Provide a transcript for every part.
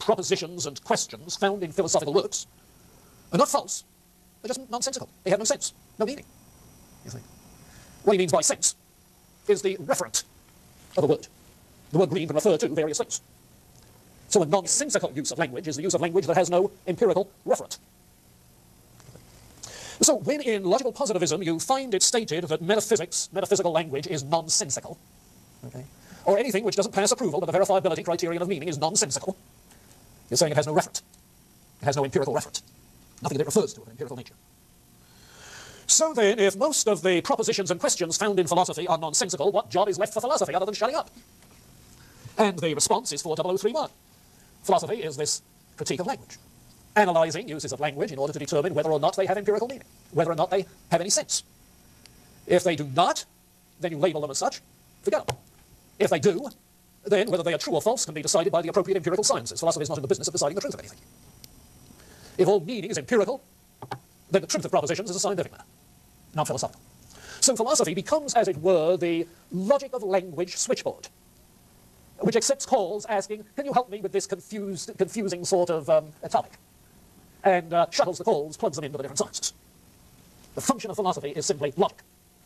propositions and questions found in philosophical works are not false, they're just nonsensical. They have no sense, no meaning. You see. What he means by sense is the referent of a word. The word green can refer to various things. So a nonsensical use of language is the use of language that has no empirical referent. So when in logical positivism you find it stated that metaphysical language is nonsensical, okay, or anything which doesn't pass approval to the verifiability criterion of meaning is nonsensical, you're saying it has no referent. It has no empirical referent. Nothing that it refers to of an empirical nature. So then, if most of the propositions and questions found in philosophy are nonsensical, what job is left for philosophy other than shutting up? And the response is 40031. Philosophy is this critique of language, analyzing uses of language in order to determine whether or not they have empirical meaning, whether or not they have any sense. If they do not, then you label them as such, forget them. If they do, then whether they are true or false can be decided by the appropriate empirical sciences. Philosophy is not in the business of deciding the truth of anything. If all meaning is empirical, then the truth of propositions is a scientific matter, not philosophical. So philosophy becomes, as it were, the logic of language switchboard, which accepts calls asking, can you help me with this confusing sort of topic? And shuttles the calls, plugs them into the different sciences. The function of philosophy is simply logic,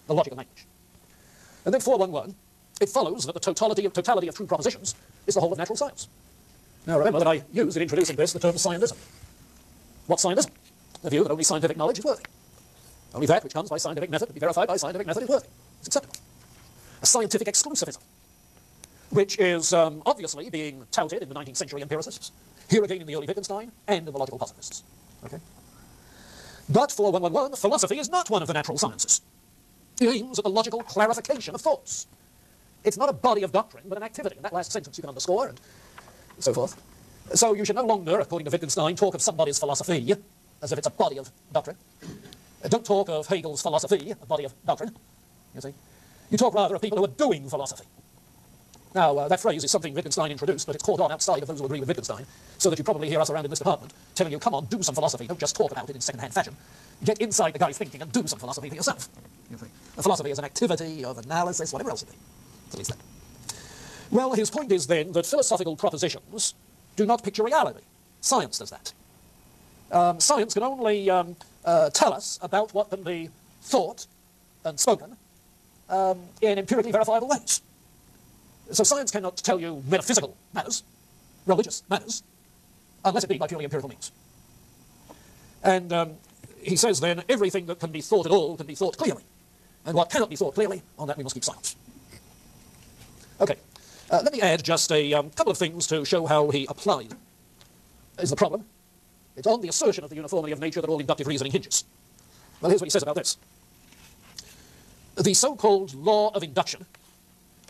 the logic of language. And then 411, it follows that the totality of true propositions is the whole of natural science. Now remember that I used in introducing this the term scientism. What's scientism? The view that only scientific knowledge is worthy. Only that which comes by scientific method to be verified by scientific method is worthy. It's acceptable. A scientific exclusivism, which is obviously being touted in the 19th century empiricists, here again in the early Wittgenstein, and in the logical positivists. Okay? But for 111, philosophy is not one of the natural sciences. It aims at the logical clarification of thoughts. It's not a body of doctrine, but an activity. And that last sentence you can underscore, and so forth. So you should no longer, according to Wittgenstein, talk of somebody's philosophy as if it's a body of doctrine. Don't talk of Hegel's philosophy, a body of doctrine. You see? You talk rather of people who are doing philosophy. Now, that phrase is something Wittgenstein introduced, but it's caught on outside of those who agree with Wittgenstein, so that you probably hear us around in this department telling you, come on, do some philosophy, don't just talk about it in second-hand fashion. Get inside the guy's thinking and do some philosophy for yourself. You see? A philosophy is an activity of analysis, whatever else it be. At least that. Well, his point is then that philosophical propositions do not picture reality. Science does that. Science can only tell us about what can be thought and spoken in empirically verifiable ways. So science cannot tell you metaphysical matters, religious matters, unless it be by purely empirical means. And he says then, everything that can be thought at all can be thought clearly. And what cannot be thought clearly, on that we must keep silence. Okay, let me add just a couple of things to show how he applied is the problem. It's on the assertion of the uniformity of nature that all inductive reasoning hinges. Well, here's what he says about this. The so-called law of induction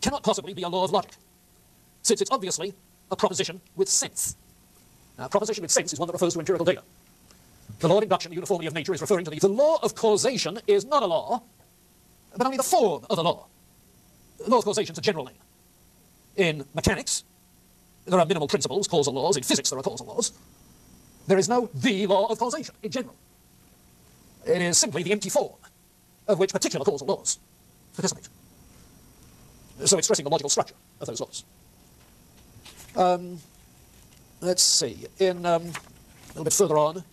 cannot possibly be a law of logic, since it's obviously a proposition with sense. Now, a proposition with sense is one that refers to empirical data. The law of induction, the uniformity of nature, is referring to the law of causation is not a law, but only the form of the law. The law of causation is a general name. In mechanics, there are minimal principles, causal laws. In physics, there are causal laws. There is no the law of causation in general. It is simply the empty form of which particular causal laws participate. So it's stressing the logical structure of those laws. Let's see. In a little bit further on,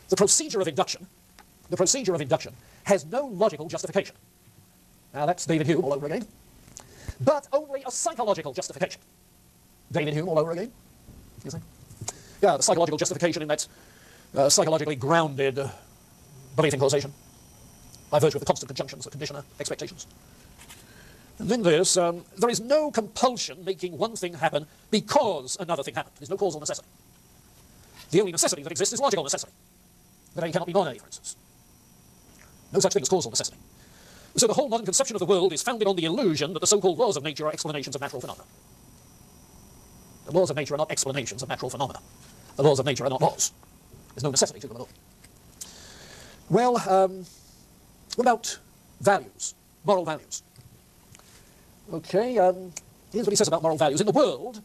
the procedure of induction has no logical justification. Now that's David Hume all over again. But only a psychological justification. David Hume all over again. You see? Yeah, the psychological justification in that psychologically grounded belief in causation by virtue of the constant conjunctions of conditioner expectations. And then there is no compulsion making one thing happen because another thing happened. There's no causal necessity. The only necessity that exists is logical necessity. That A cannot be non-A, for instance. No such thing as causal necessity. So the whole modern conception of the world is founded on the illusion that the so-called laws of nature are explanations of natural phenomena. The laws of nature are not explanations of natural phenomena. The laws of nature are not laws. There's no necessity to them at all. Well, what about values, moral values? Okay, here's what he says about moral values. In the world,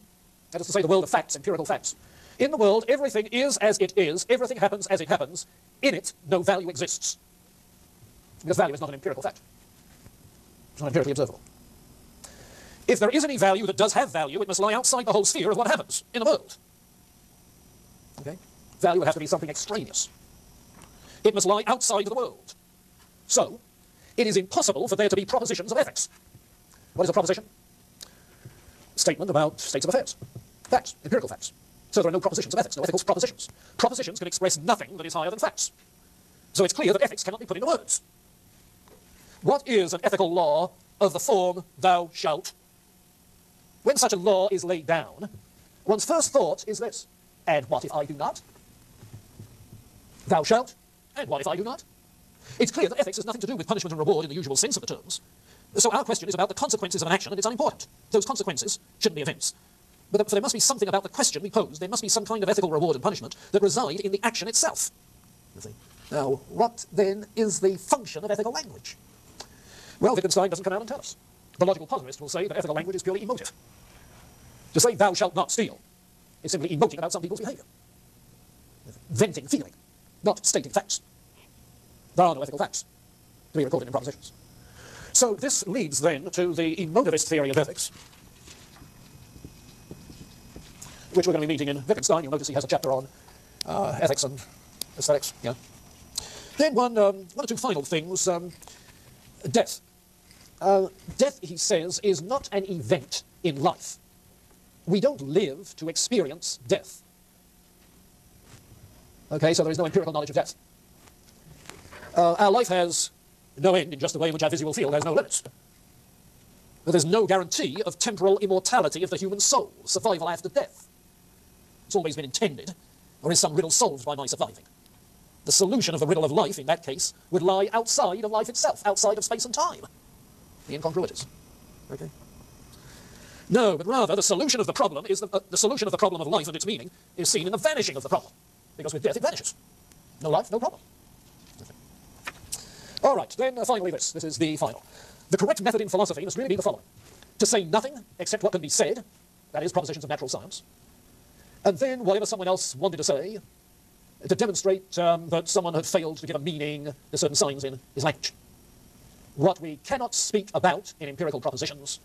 that is to say the world of facts, empirical facts, in the world everything is as it is, everything happens as it happens, in it no value exists. Because value is not an empirical fact. It's not empirically observable. If there is any value that does have value, it must lie outside the whole sphere of what happens in the world. Value would have to be something extraneous. It must lie outside the world. So, it is impossible for there to be propositions of ethics. What is a proposition? Statement about states of affairs. Facts, empirical facts. So there are no propositions of ethics, no ethical propositions. Propositions can express nothing that is higher than facts. So it's clear that ethics cannot be put into words. What is an ethical law of the form, thou shalt? When such a law is laid down, one's first thought is this: and what if I do not? Thou shalt, and what if I do not? It's clear that ethics has nothing to do with punishment and reward in the usual sense of the terms. So our question is about the consequences of an action, and it's unimportant. Those consequences shouldn't be events. But there must be something about the question we pose. There must be some kind of ethical reward and punishment that reside in the action itself. You see? Now, what then is the function of ethical language? Well, Wittgenstein doesn't come out and tell us. The logical positivist will say that ethical language is purely emotive. To say thou shalt not steal is simply emoting about some people's behavior. Venting feeling, not stating facts. There are no ethical facts to be recorded in propositions. So this leads then to the emotivist theory of ethics, which we're going to be meeting in Wittgenstein. You'll notice he has a chapter on ethics and aesthetics. Yeah. Then one or two final things. Death. Death, he says, is not an event in life. We don't live to experience death. Okay, so there is no empirical knowledge of death. Our life has no end in just the way in which our visual field has no limits. But there's no guarantee of temporal immortality of the human soul, survival after death. It's always been intended, or is some riddle solved by my surviving? The solution of the riddle of life, in that case, would lie outside of life itself, outside of space and time. The incongruities. Okay? No, but rather the solution of the problem is the solution of the problem of life and its meaning is seen in the vanishing of the problem. Because with death it vanishes. No life, no problem. Okay. All right, then finally this. This is the final. The correct method in philosophy must really be the following. To say nothing except what can be said, that is, propositions of natural science, and then whatever someone else wanted to say, to demonstrate that someone had failed to give a meaning to certain signs in his language. What we cannot speak about in empirical propositions,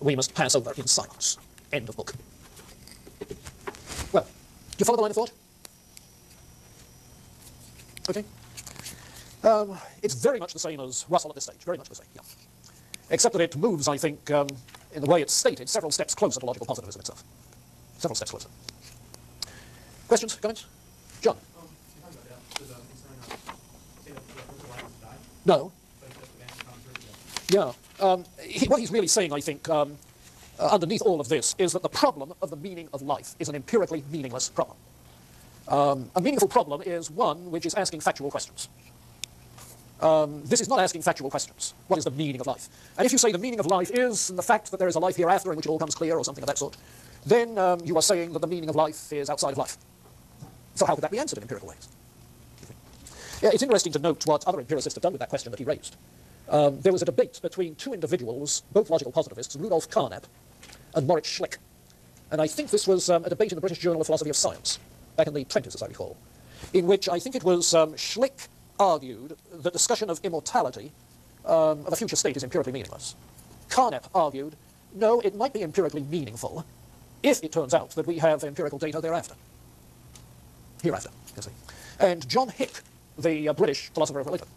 we must pass over in silence. End of book. Well, do you follow the line of thought? Okay. It's very much the same as Russell at this stage, very much the same, yeah. Except that it moves, I think, in the way it's stated, several steps closer to logical positivism itself. Several steps closer. Questions, comments? John? No. Yeah. What he's really saying, I think, underneath all of this, is that the problem of the meaning of life is an empirically meaningless problem. A meaningful problem is one which is asking factual questions. This is not asking factual questions. What is the meaning of life? And if you say the meaning of life is the fact that there is a life hereafter in which it all comes clear or something of that sort, then you are saying that the meaning of life is outside of life. So how could that be answered in empirical ways? Yeah, it's interesting to note what other empiricists have done with that question that he raised. There was a debate between two individuals, both logical positivists, Rudolf Carnap and Moritz Schlick. And I think this was a debate in the British Journal of Philosophy of Science, back in the 20s, as I recall, in which I think it was Schlick argued that discussion of immortality of a future state is empirically meaningless. Carnap argued, no, it might be empirically meaningful if it turns out that we have empirical data thereafter. Hereafter, you see. And John Hick, the British philosopher of religion,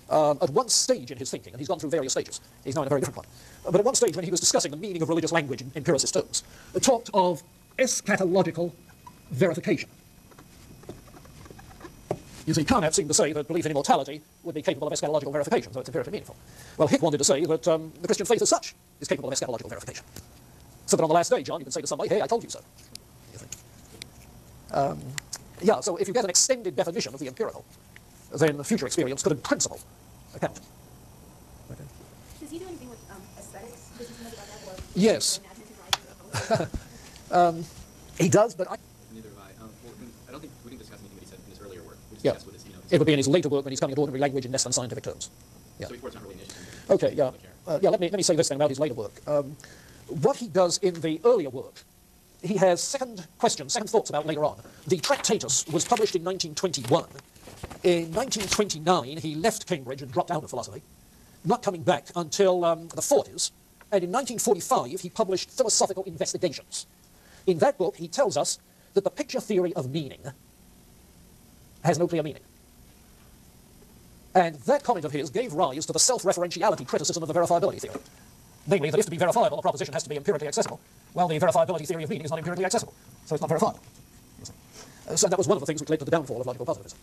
at one stage in his thinking, and he's gone through various stages, he's now in a very different one, but at one stage when he was discussing the meaning of religious language in empiricist terms, talked of eschatological verification. You see, Carnap seemed to say that belief in immortality would be capable of eschatological verification, so it's empirically meaningful. Well, Hick wanted to say that the Christian faith as such is capable of eschatological verification. So that on the last day, John, you can say to somebody, hey, I told you so. You think? Yeah, so if you get an extended definition of the empirical, then the future experience could in principle account. Okay. Does he do anything with aesthetics? Does he know about that? Or yes. He does, but I... Neither have I. Well, I don't think we didn't discuss anything that he said in his earlier work. We Yeah. discussed what his, It would be in his later work when he's coming to ordinary language in less than scientific terms. Yeah. So before it's not really an issue. Okay, yeah. Yeah, let me say this thing about his later work. What he does in the earlier work, he has second thoughts about later on. The Tractatus was published in 1921. In 1929, he left Cambridge and dropped out of philosophy, not coming back until the 40s. And in 1945, he published Philosophical Investigations. In that book, he tells us that the picture theory of meaning has no clear meaning. And that comment of his gave rise to the self-referentiality criticism of the verifiability theory. Namely, that if to be verifiable, a proposition has to be empirically accessible. Well, the verifiability theory of meaning is not empirically accessible, so it's not verifiable. So that was one of the things which led to the downfall of logical positivism.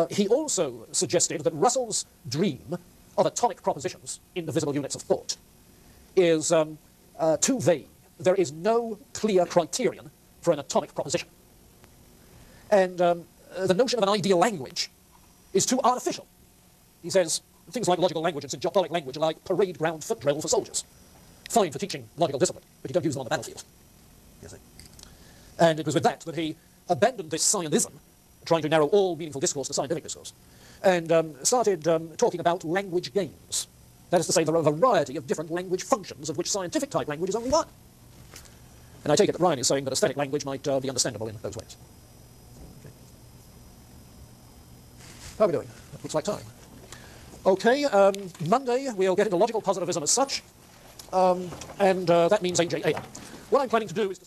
He also suggested that Russell's dream of atomic propositions, indivisible units of thought, is too vague. There is no clear criterion for an atomic proposition. And the notion of an ideal language is too artificial. He says things like logical language and syntactic language are like parade ground foot drill for soldiers. Fine for teaching logical discipline, but you don't use them on the battlefield. You see. And it was with that that he abandoned this scientism, trying to narrow all meaningful discourse to scientific discourse, and started talking about language games. That is to say, there are a variety of different language functions, of which scientific-type language is only one. And I take it that Ryan is saying that aesthetic language might be understandable in those ways. Okay. How are we doing? That looks like time. Okay, Monday we'll get into logical positivism as such, and that means AJAM. What I'm planning to do is to